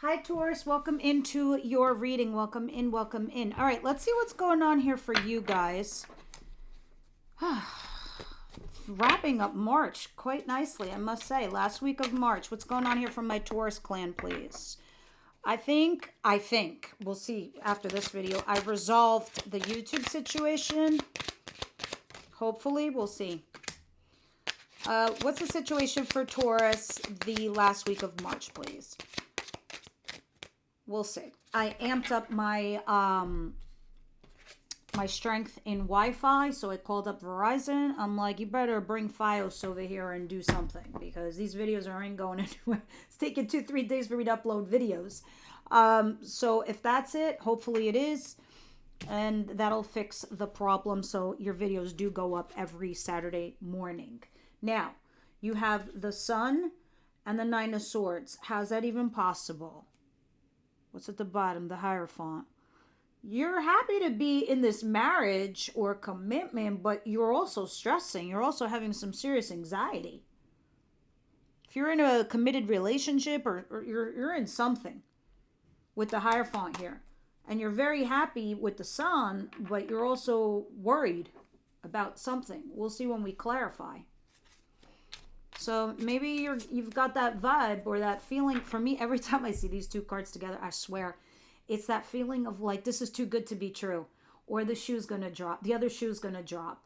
Hi, Taurus. Welcome into your reading. Welcome in, welcome in. All right, let's see what's going on here for you guys. Wrapping up March quite nicely, I must say. Last week of March. What's going on here from my Taurus clan, please? I think, we'll see after this video, I've resolved the YouTube situation. Hopefully, we'll see. What's the situation for Taurus the last week of March, please? We'll see. I amped up my my strength in Wi-Fi, so I called up Verizon. I'm like, you better bring Fios over here and do something because these videos aren't going anywhere. It's taking 2-3 days for me to upload videos. So if that's it, hopefully it is, and that'll fix the problem so your videos do go up every Saturday morning. Now, you have the Sun and the Nine of Swords. How's that even possible? What's at the bottom? The Hierophant. You're happy to be in this marriage or commitment, but you're also stressing. You're also having some serious anxiety. If you're in a committed relationship or you're in something with the Hierophant here, and you're very happy with the Sun, but you're also worried about something. We'll see when we clarify. So maybe you've got that vibe or that feeling. For me, every time I see these two cards together, I swear, it's that feeling of like, this is too good to be true. Or the shoe's going to drop. The other shoe's going to drop.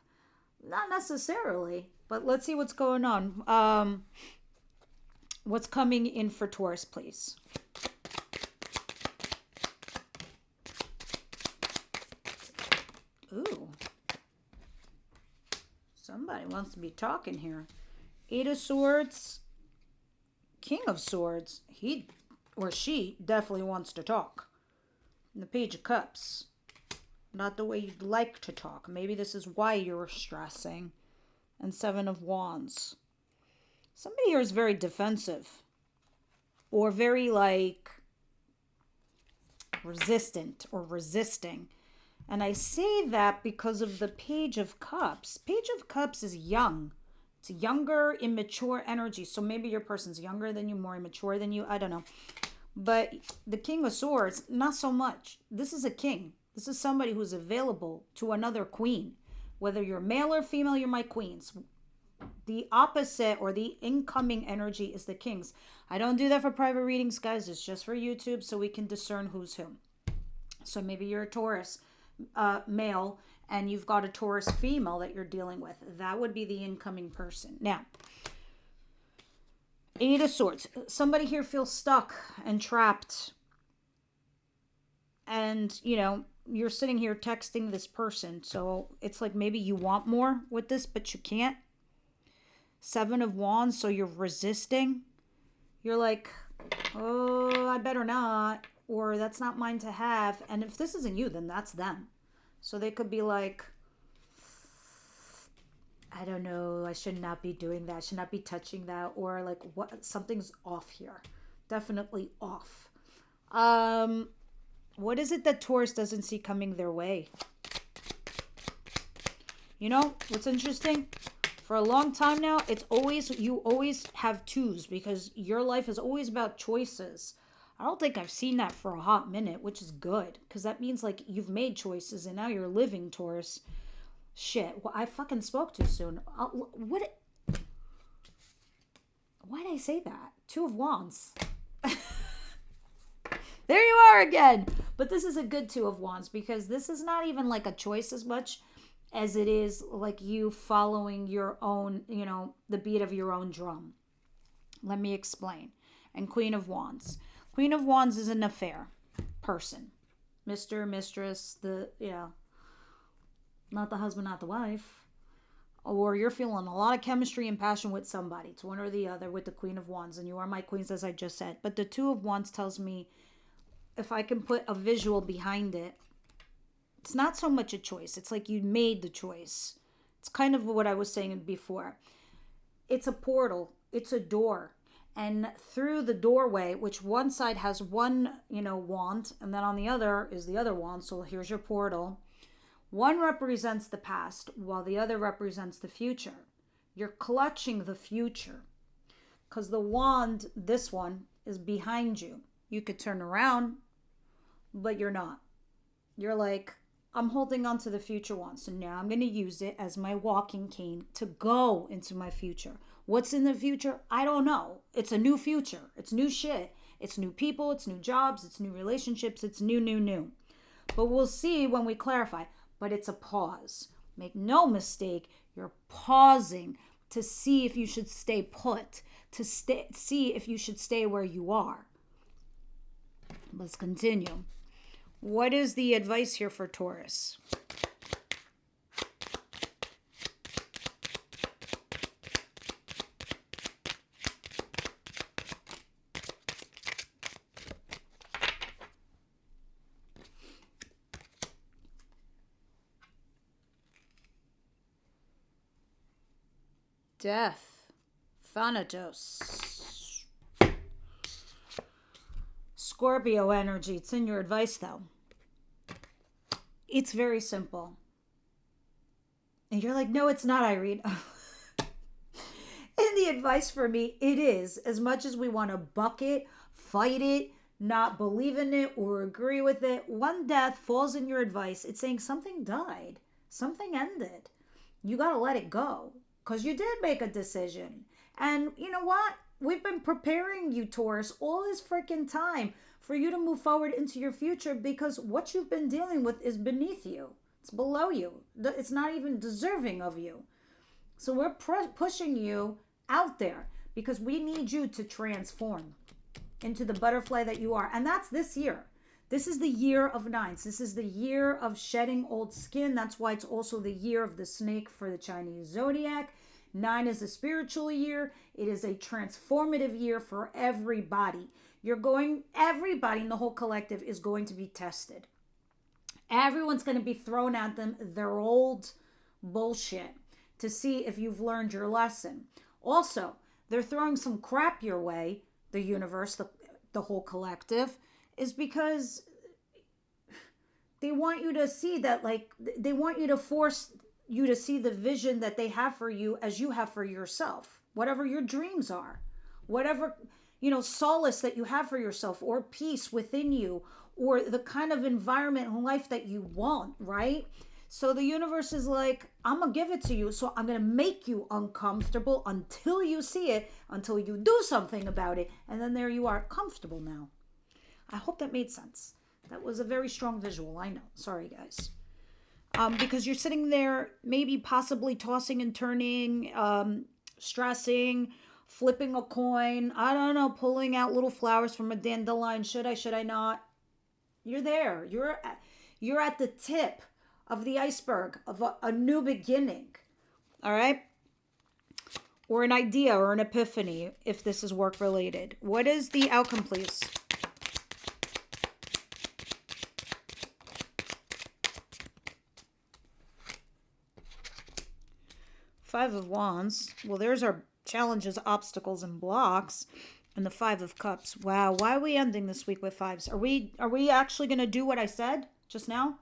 Not necessarily, but let's see what's going on. What's coming in for Taurus, please? Ooh. Somebody wants to be talking here. Eight of Swords, King of Swords. He or she definitely wants to talk. And the Page of Cups. Not the way you'd like to talk. Maybe this is why you're stressing. And Seven of Wands. Somebody here is very defensive. Or very like resistant or resisting. And I say that because of the Page of Cups. Page of Cups is young. It's a younger, immature energy. So maybe your person's younger than you, more immature than you. I don't know. But the King of Swords, not so much. This is a king. This is somebody who's available to another queen. Whether you're male or female, you're my queens. The opposite or the incoming energy is the kings. I don't do that for private readings, guys. It's just for YouTube so we can discern who's who. So maybe you're a Taurus male and you've got a Taurus female that you're dealing with. That would be the incoming person. Now, Eight of Swords. Somebody here feels stuck and trapped. And, you know, you're sitting here texting this person. So it's like maybe you want more with this, but you can't. Seven of Wands. So you're resisting. You're like, oh, I better not. Or that's not mine to have. And if this isn't you, then that's them. So they could be like, I don't know, I should not be doing that. I should not be touching that. Or like, what? Something's off here. Definitely off. What is it that Taurus doesn't see coming their way? You know, what's interesting? For a long time now, you always have twos because your life is always about choices. I don't think I've seen that for a hot minute, which is good. Because that means, like, you've made choices and now you're living, Taurus. Shit. Well, I fucking spoke too soon. Why'd I say that? Two of Wands. There you are again. But this is a good Two of Wands because this is not even like a choice as much as it is like you following your own, you know, the beat of your own drum. Let me explain. And Queen of Wands. Queen of Wands is an affair person. Mr., mistress, not the husband, not the wife. Or you're feeling a lot of chemistry and passion with somebody. It's one or the other with the Queen of Wands. And you are my queens, as I just said. But the Two of Wands tells me, if I can put a visual behind it, it's not so much a choice. It's like you made the choice. It's kind of what I was saying before. It's a portal. It's a door. And through the doorway, which one side has one, wand, and then on the other is the other wand. So here's your portal. One represents the past, while the other represents the future. You're clutching the future because the wand, this one, is behind you. You could turn around, but you're not. You're like, I'm holding on to the future one. So now I'm going to use it as my walking cane to go into my future. What's in the future? I don't know. It's a new future. It's new shit. It's new people. It's new jobs. It's new relationships. It's new. But we'll see when we clarify. But it's a pause. Make no mistake. You're pausing to see if you should stay put, to see if you should stay where you are. Let's continue. What is the advice here for Taurus? Death. Thanatos. Scorpio energy. It's in your advice, though. It's very simple. And you're like, no, it's not, Irene. And the advice for me, it is. As much as we want to buck it, fight it, not believe in it, or agree with it, one death falls in your advice. It's saying something died. Something ended. You got to let it go. Because you did make a decision. And you know what? We've been preparing you, Taurus, all this freaking time for you to move forward into your future, because what you've been dealing with is beneath you. It's below you. It's not even deserving of you. So we're pushing you out there because we need you to transform into the butterfly that you are. And that's this year. This is the year of nines. This is the year of shedding old skin. That's why it's also the year of the snake for the Chinese zodiac. 9 is a spiritual year. It is a transformative year for everybody. Everybody in the whole collective is going to be tested. Everyone's going to be thrown at them their old bullshit to see if you've learned your lesson. Also, they're throwing some crap your way, the universe, the whole collective, is because they want you to see that, like, they want you to force you to see the vision that they have for you as you have for yourself. Whatever your dreams are, whatever, solace that you have for yourself, or peace within you, or the kind of environment and life that you want, right? So the universe is like, I'm going to give it to you. So I'm going to make you uncomfortable until you see it, until you do something about it. And then there you are, comfortable now. I hope that made sense. That was a very strong visual. I know. Sorry, guys. Because you're sitting there, maybe possibly tossing and turning, stressing, flipping a coin. I don't know, pulling out little flowers from a dandelion. Should I not? You're there. You're at the tip of the iceberg of a new beginning. All right? Or an idea or an epiphany, if this is work related. What is the outcome, please? Five of Wands. Well, there's our challenges, obstacles, and blocks. And the Five of Cups. Wow, why are we ending this week with fives? Are we actually going to do what I said just now?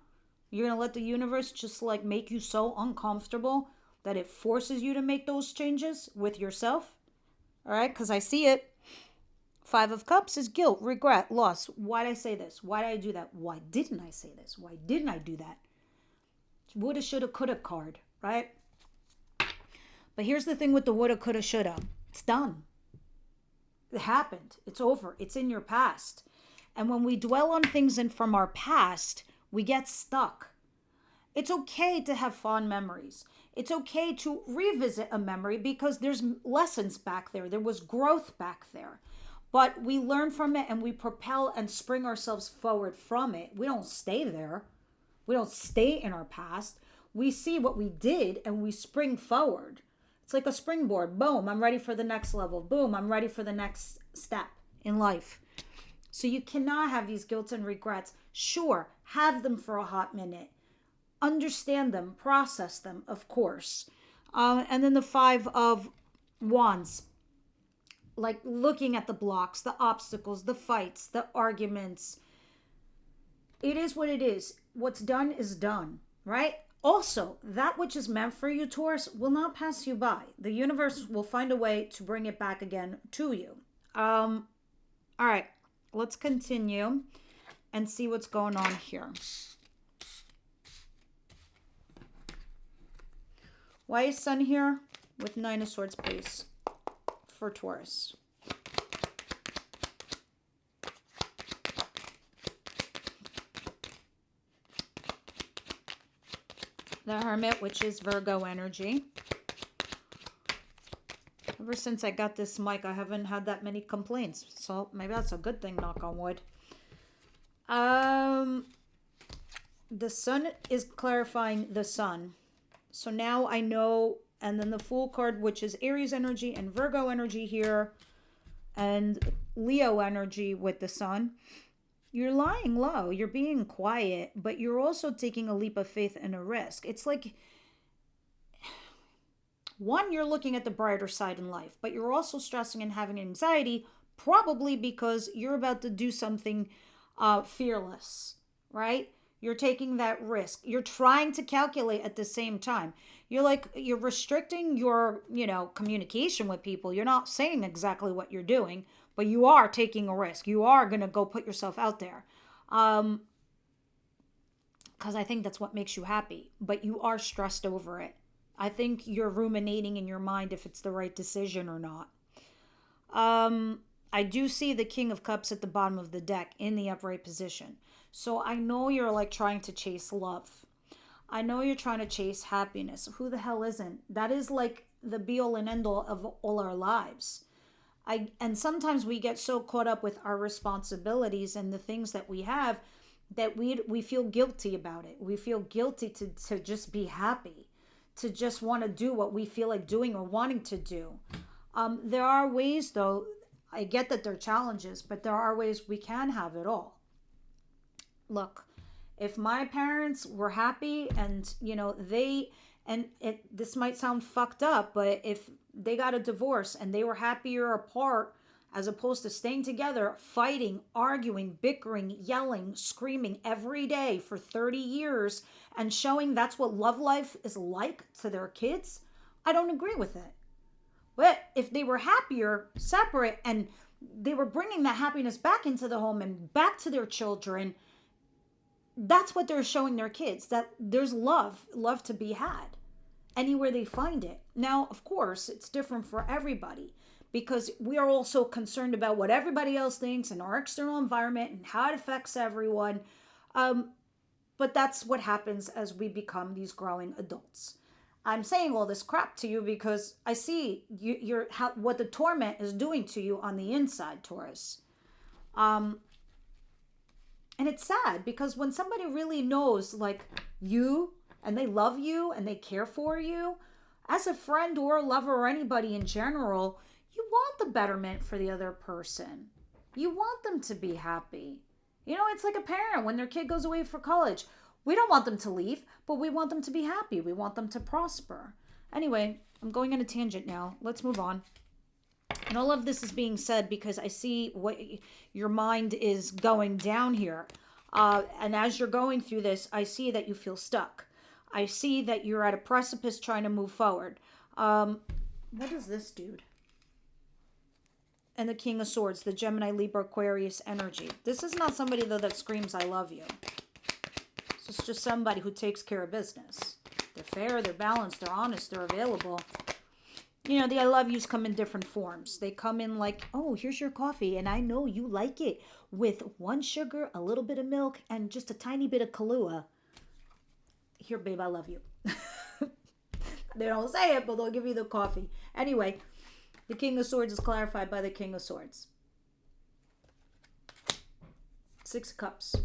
You're going to let the universe just like make you so uncomfortable that it forces you to make those changes with yourself? All right, because I see it. Five of Cups is guilt, regret, loss. Why did I say this? Why did I do that? Why didn't I say this? Why didn't I do that? Woulda, shoulda, coulda card, right? But here's the thing with the woulda, coulda, shoulda. It's done. It happened. It's over. It's in your past. And when we dwell on things from our past, we get stuck. It's okay to have fond memories. It's okay to revisit a memory because there's lessons back there. There was growth back there. But we learn from it and we propel and spring ourselves forward from it. We don't stay there. We don't stay in our past. We see what we did and we spring forward. It's like a springboard. Boom, I'm ready for the next level. Boom, I'm ready for the next step in life. So you cannot have these guilt and regrets. Sure, have them for a hot minute. Understand them, process them, of course. And then the Five of Wands. Like looking at the blocks, the obstacles, the fights, the arguments. It is what it is. What's done is done, right? Also, that which is meant for you, Taurus, will not pass you by. The universe will find a way to bring it back again to you. All right. let's continue and see what's going on here. Why is Sun here with Nine of Swords, please, for Taurus? The Hermit, which is Virgo energy. Ever since I got this mic, I haven't had that many complaints. So maybe that's a good thing, knock on wood. The Sun is clarifying the Sun. So now I know, and then the Fool card, which is Aries energy and Virgo energy here, and Leo energy with the Sun. You're lying low, you're being quiet, but you're also taking a leap of faith and a risk. It's like, one, you're looking at the brighter side in life, but you're also stressing and having anxiety, probably because you're about to do something fearless, right? You're taking that risk. You're trying to calculate at the same time. You're restricting your, communication with people. You're not saying exactly what you're doing, but you are taking a risk. You are going to go put yourself out there. Because I think that's what makes you happy, but you are stressed over it. I think you're ruminating in your mind if it's the right decision or not. I do see the King of Cups at the bottom of the deck in the upright position. So I know you're like trying to chase love. I know you're trying to chase happiness. Who the hell isn't? That is like the be all and end all of all our lives. And sometimes we get so caught up with our responsibilities and the things that we have that we feel guilty about it. We feel guilty to just be happy, to just want to do what we feel like doing or wanting to do. There are ways, though. I get that there are challenges, but there are ways we can have it all. Look, if my parents were happy and, this might sound fucked up, but if they got a divorce and they were happier apart as opposed to staying together, fighting, arguing, bickering, yelling, screaming every day for 30 years and showing that's what love life is like to their kids, I don't agree with it. But if they were happier, separate, and they were bringing that happiness back into the home and back to their children, that's what they're showing their kids, that there's love to be had anywhere they find it. Now, of course, it's different for everybody because we are also concerned about what everybody else thinks and our external environment and how it affects everyone. But that's what happens as we become these growing adults. I'm saying all this crap to you because I see what the torment is doing to you on the inside, Taurus. And it's sad because when somebody really knows like you and they love you and they care for you as a friend or a lover or anybody in general, you want the betterment for the other person. You want them to be happy. It's like a parent when their kid goes away for college. We don't want them to leave, but we want them to be happy. We want them to prosper. Anyway, I'm going on a tangent now. Let's move on. And all of this is being said because I see what your mind is going down here. And as you're going through this, I see that you feel stuck. I see that you're at a precipice trying to move forward. What is this dude? And the King of Swords, the Gemini, Libra, Aquarius energy. This is not somebody, though, that screams, I love you. This is just somebody who takes care of business. They're fair, they're balanced, they're honest, they're available. The I love yous come in different forms. They come in like, oh, here's your coffee, and I know you like it with 1 sugar, a little bit of milk, and just a tiny bit of Kahlua. Here, babe, I love you. They don't say it, but they'll give you the coffee. Anyway, the King of Swords is clarified by the King of Swords. 6 of Cups.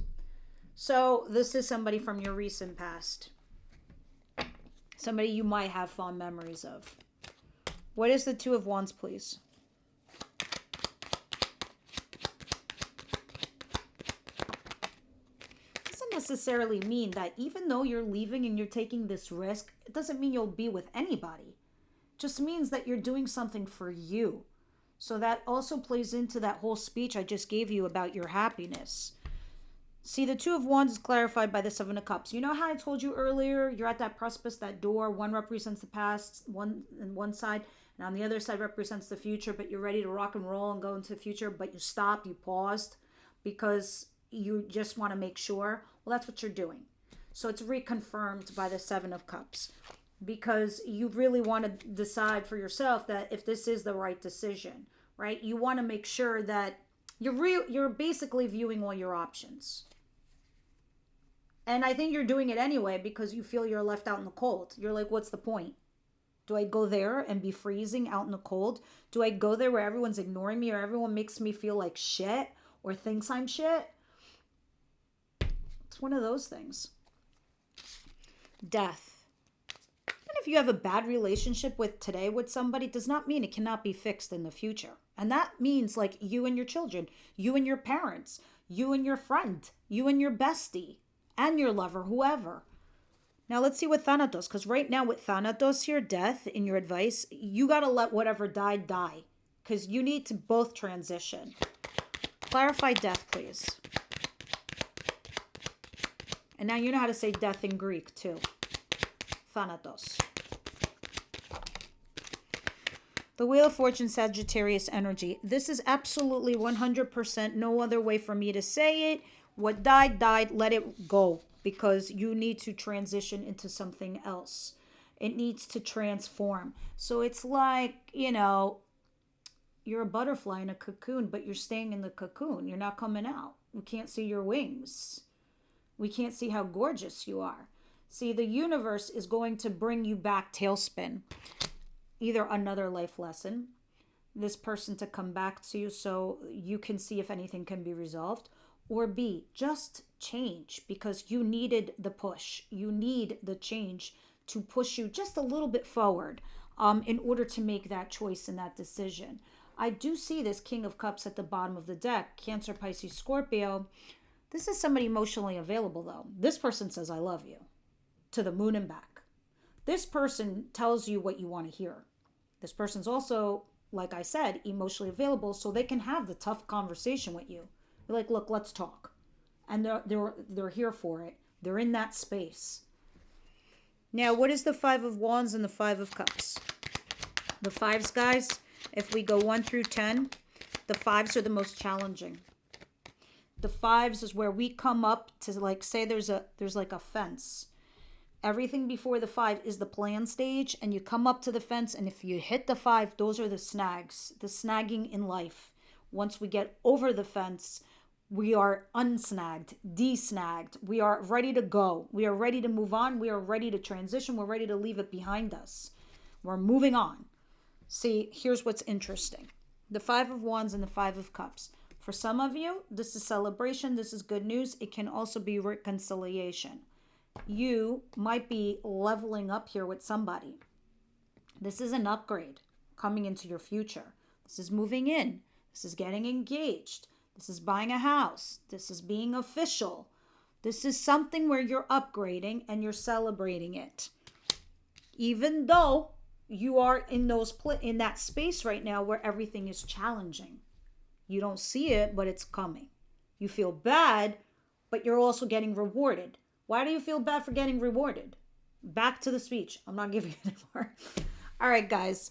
So this is somebody from your recent past. Somebody you might have fond memories of. What is the 2 of Wands, please? Doesn't necessarily mean that even though you're leaving and you're taking this risk, it doesn't mean you'll be with anybody. It just means that you're doing something for you. So that also plays into that whole speech I just gave you about your happiness. See, the 2 of Wands is clarified by the 7 of Cups. You know how I told you earlier, you're at that precipice, that door. One represents the past, one on one side, and on the other side represents the future, but you're ready to rock and roll and go into the future, but you stopped, you paused. because you just want to make sure. Well, that's what you're doing. So it's reconfirmed by the Seven of Cups, because you really want to decide for yourself that if this is the right decision, right? You want to make sure that you're basically viewing all your options. And I think you're doing it anyway because you feel you're left out in the cold. You're like, what's the point? Do I go there and be freezing out in the cold? Do I go there where everyone's ignoring me or everyone makes me feel like shit or thinks I'm shit? It's one of those things. Death. And if you have a bad relationship with today with somebody, does not mean it cannot be fixed in the future. And that means like you and your children, you and your parents, you and your friend, you and your bestie, and your lover, whoever. Now let's see what Thanatos, because right now with Thanatos here, death, in your advice, you got to let whatever died die, because you need to both transition. Clarify death, please. And now you know how to say death in Greek too. Thanatos. The Wheel of Fortune, Sagittarius energy. This is absolutely 100% no other way for me to say it. What died, died. Let it go. Because you need to transition into something else. It needs to transform. So it's like, you're a butterfly in a cocoon, but you're staying in the cocoon. You're not coming out. We can't see your wings. We can't see how gorgeous you are. See, the universe is going to bring you back tailspin. Either another life lesson, this person to come back to you so you can see if anything can be resolved, or B, just change because you needed the push. You need the change to push you just a little bit forward in order to make that choice and that decision. I do see this King of Cups at the bottom of the deck, Cancer, Pisces, Scorpio. This is somebody emotionally available though. This person says, I love you, to the moon and back. This person tells you what you want to hear. This person's also, like I said, emotionally available so they can have the tough conversation with you. You're like, look, let's talk. And they're here for it. They're in that space. Now, what is the Five of Wands and the Five of Cups? The fives, guys, if we go 1 through 10, the fives are the most challenging. The fives is where we come up to, like, say there's like a fence. Everything before the 5 is the plan stage, and you come up to the fence, and if you hit the 5, those are the snags, the snagging in life. Once we get over the fence, we are unsnagged, desnagged. We are ready to go. We are ready to move on. We are ready to transition. We're ready to leave it behind us. We're moving on. See, here's what's interesting. The 5 of Wands and the 5 of Cups. For some of you, this is celebration. This is good news. It can also be reconciliation. You might be leveling up here with somebody. This is an upgrade coming into your future. This is moving in. This is getting engaged. This is buying a house. This is being official. This is something where you're upgrading and you're celebrating it. Even though you are in that space right now where everything is challenging. You don't see it, but it's coming. You feel bad, but you're also getting rewarded. Why do you feel bad for getting rewarded? Back to the speech. I'm not giving you anymore. All right, guys.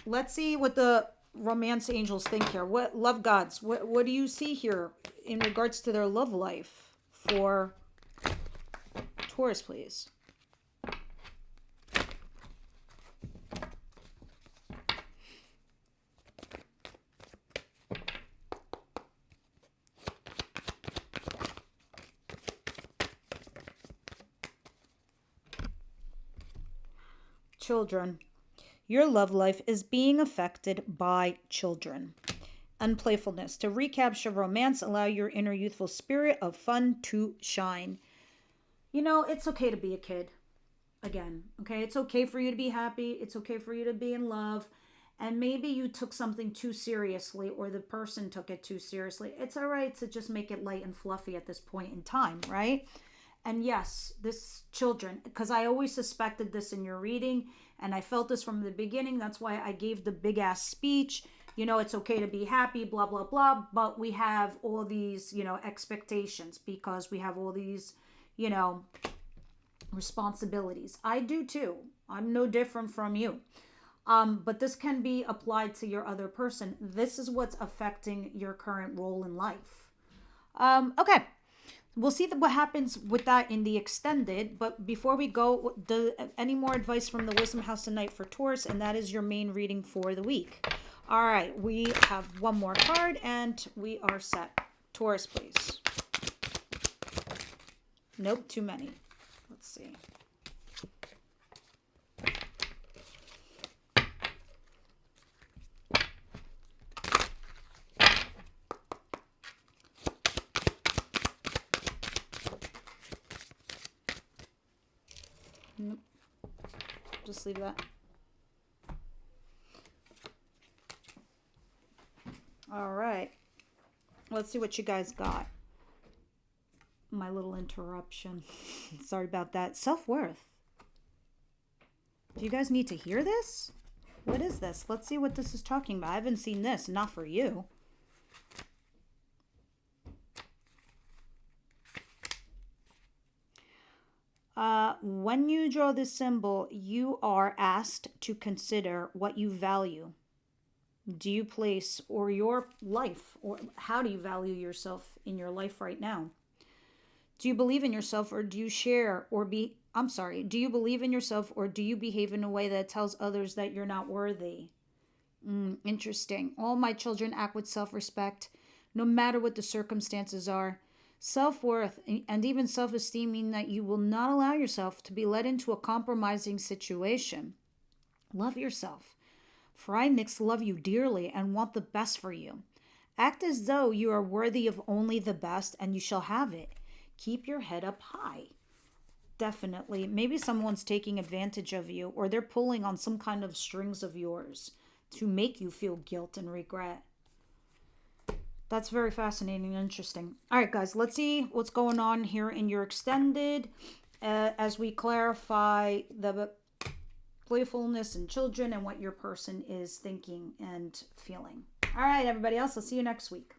Let's see what the romance angels think here. What love gods? What do you see here in regards to their love life for Taurus, please? Children. Your love life is being affected by children. And playfulness. To recapture romance, allow your inner youthful spirit of fun to shine. It's okay to be a kid. Again, okay? It's okay for you to be happy. It's okay for you to be in love. And maybe you took something too seriously or the person took it too seriously. It's all right to just make it light and fluffy at this point in time, right? And yes, this children, because I always suspected this in your reading, and I felt this from the beginning. That's why I gave the big ass speech. It's okay to be happy, blah, blah, blah. But we have all these, expectations because we have all these, responsibilities. I do too. I'm no different from you. But this can be applied to your other person. This is what's affecting your current role in life. Okay. We'll see what happens with that in the extended. But before we go, any more advice from the Wisdom House tonight for Taurus? And that is your main reading for the week. All right. We have one more card and we are set. Taurus, please. Nope, too many. Let's see. Nope. Just leave that. All right. Let's see what you guys got. My little interruption. Sorry about that. Self-worth. Do you guys need to hear this? What is this? Let's see what this is talking about. I haven't seen this. Not for you. When you draw this symbol, you are asked to consider what you value. Do you place, or your life, or how do you value yourself in your life right now? Do you believe in yourself, or do you share, or do you believe in yourself, or do you behave in a way that tells others that you're not worthy? Interesting. All my children act with self-respect, no matter what the circumstances are. Self-worth and even self-esteem mean that you will not allow yourself to be led into a compromising situation. Love yourself, for I, Nyx, love you dearly and want the best for you. Act as though you are worthy of only the best, and you shall have it. Keep your head up high. Definitely. Maybe someone's taking advantage of you, or they're pulling on some kind of strings of yours to make you feel guilt and regret. That's very fascinating and interesting. All right, guys, let's see what's going on here in your extended as we clarify the playfulness in children and what your person is thinking and feeling. All right, everybody else, I'll see you next week.